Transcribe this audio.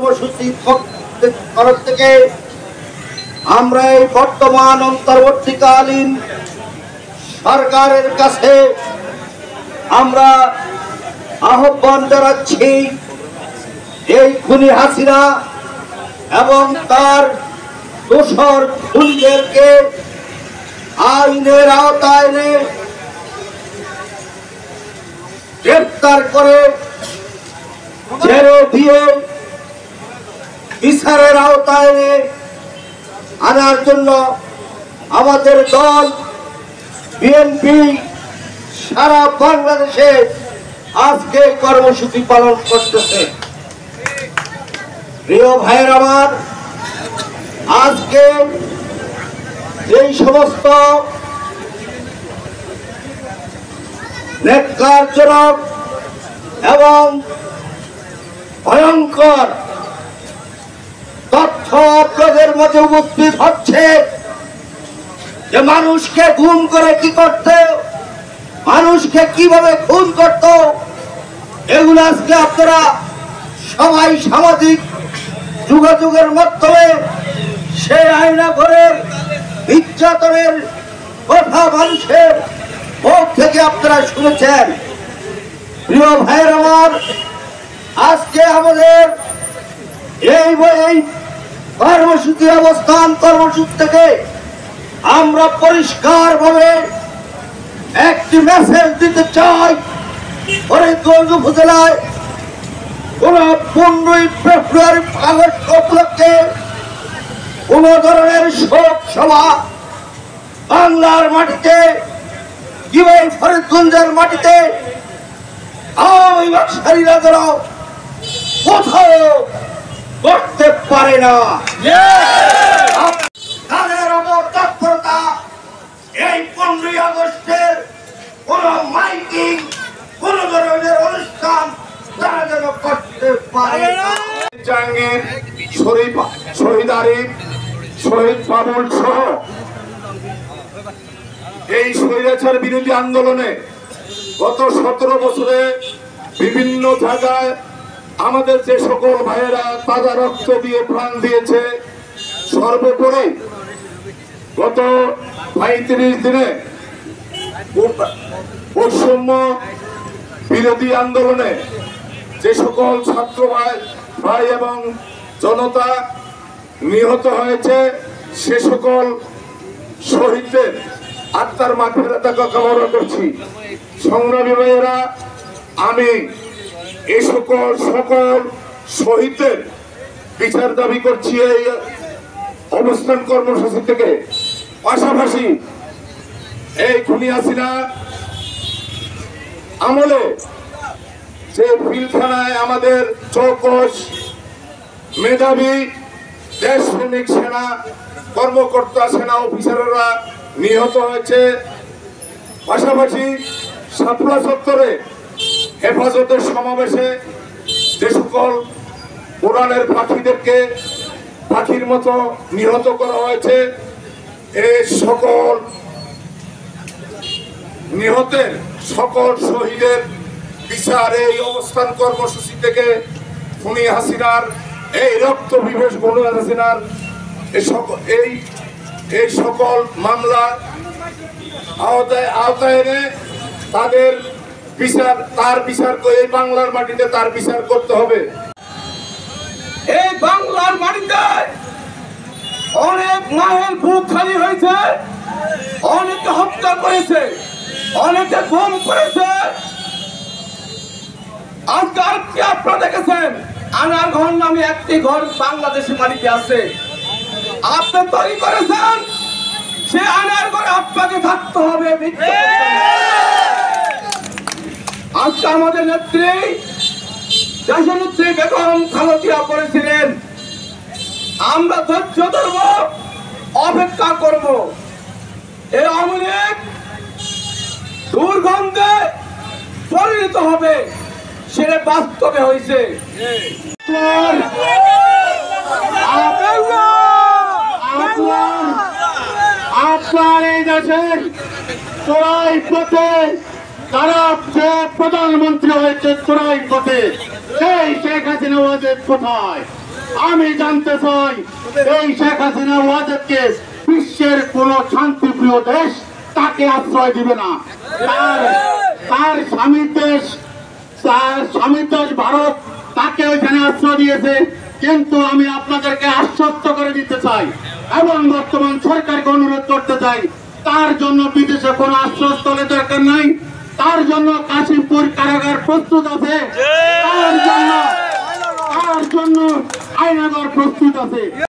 কর্মসূচি তরফ থেকে আমরা এই বর্তমান অন্তর্বর্তীকালীন সরকারের কাছে আমরা আহ্বান জানাচ্ছি, এই খুনি হাসিনা এবং তার দোসর খুনিদেরকে আইনের আওতায় এনে গ্রেফতার করে জেলে দিয়ে বিচারের আওতায় এনে আনার জন্য আমাদের দল বিএনপি সারা বাংলাদেশে আজকে কর্মসূচি পালন করতেছে। প্রিয় ভাইয়ের আমার, আজকে এই সমস্ত ন্যাক্কারজনক এবং ভয়ঙ্কর তথ্য আপনাদের মধ্যে উপস্থিত হচ্ছে যে মানুষকে গুম করে কি করত, মানুষকে কিভাবে খুন করত, এগুলো আজকে আপনারা সবাই সামাজিক যোগাযোগের মাধ্যমে সেই আয়না ঘরের নির্যাতনের কথা মানুষের মুখ থেকে আপনারা শুনেছেন। প্রিয় ভাইয়ের আমার, আজকে আমাদের এই কর্মসূচি অবস্থান কর্মসূচি থেকে আমরা পরিষ্কারভাবে একটি মেসেজ দিতে চাই। ফরিদগঞ্জ উপজেলায় কোন 15ই ফেব্রুয়ারি আগস্ট উপলক্ষে কোন ধরনের শোক সভা বাংলার মাটিতে কিংবা ফরিদগঞ্জের মাটিতে আওয়ামী ব্যবসায়ীরা যেন কোথাও করতে পারে না। তাদের ওপর তৎপরতা এই 15ই আগস্টের কোন মাইকিং, কোন ধরনের অনুষ্ঠান তারা যেন করতে পারে না। জাহাঙ্গীর, শহীদ আরিফ, শহীদ বাবুল সহ এই স্বৈরাচার বিরোধী আন্দোলনে গত 17 বছরে বিভিন্ন জায়গায় আমাদের যে সকল ভাইয়েরা তাজা রক্ত দিয়ে প্রাণ দিয়েছে, সর্বোপরি গত 35 দিনে বৈষম্য বিরোধী আন্দোলনে যে সকল ছাত্র ভাই এবং জনতা নিহত হয়েছে, সে সকল শহীদদের আত্মার মাগফিরাত কামনা করছি। সংগ্রামী ভাইয়েরা, আমি এই সকল শহীদদের বিচার দাবি করছি এই অবস্থান কর্মসূচি থেকে। পাশাপাশি এই খুনি হাসিনা আমলে যে পিলখানায় আমাদের চৌকস মেধাবী দেশপ্রেমিক সেনা কর্মকর্তা, সেনা অফিসাররা নিহত হয়েছে, পাশাপাশি শাপলা চত্বরে হেফাজতের সমাবেশে যে সকল কোরআনের পাখিদেরকে পাখির মতো নিহত করা হয়েছে, এই সকল নিহতের সকল শহীদের বিচার এই অবস্থান কর্মসূচি থেকে খুনি হাসিনার এই রক্ত বিভেষ খুনি হাসিনার এই সকল মামলা আওতায় এনে তাদের বিচার করে এই বাংলার মাটিতে তার বিচার করতে হবে। এই বাংলার মাটিতে অনেক মায়ের বুক খালি হয়েছে, অনেকে হত্যা করেছে, অনেকে গুম করেছে। আজকাল কি আপনারা দেখেছেন, আনার ঘর নামে একটি ঘর বাংলাদেশের মাটিতে আছে, আপনি তৈরি করেছেন, সে আনার ঘরে আপনাকে থাকতে হবে। আজকে আমাদের নেত্রী দেশনেত্রী বেগম খালেদা বলেছিলেন, আমরা ধৈর্য ধরব, অপেক্ষা করব। এই আওয়ামী লীগ দুর্গন্ধে পরিণত হবে, সেটা বাস্তবে হয়েছে। আপনার এই দেশের চোরাই পথে তারা যে প্রধানমন্ত্রী হয়েছে চোরাই পথে, সেই শেখ হাসিনা কোথায়? আমি জানতে চাই এই শেখ হাসিনা ওয়াজেদকে বিশ্বের কোন শান্তিপ্রিয় দেশ তাকে আশ্রয় দিবে না। তার স্বামীর দেশ ভারত তাকে ওইখানে আশ্রয় দিয়েছে। কিন্তু আমি আপনাদেরকে আশ্বস্ত করে দিতে চাই এবং বর্তমান সরকারকে অনুরোধ করতে চাই, তার জন্য বিদেশে কোনো আশ্রয়স্থলের দরকার নাই। তার জন্য কাশিমপুর কারাগার প্রস্তুত আছে, তার জন্য আয়নাগর প্রস্তুত আছে।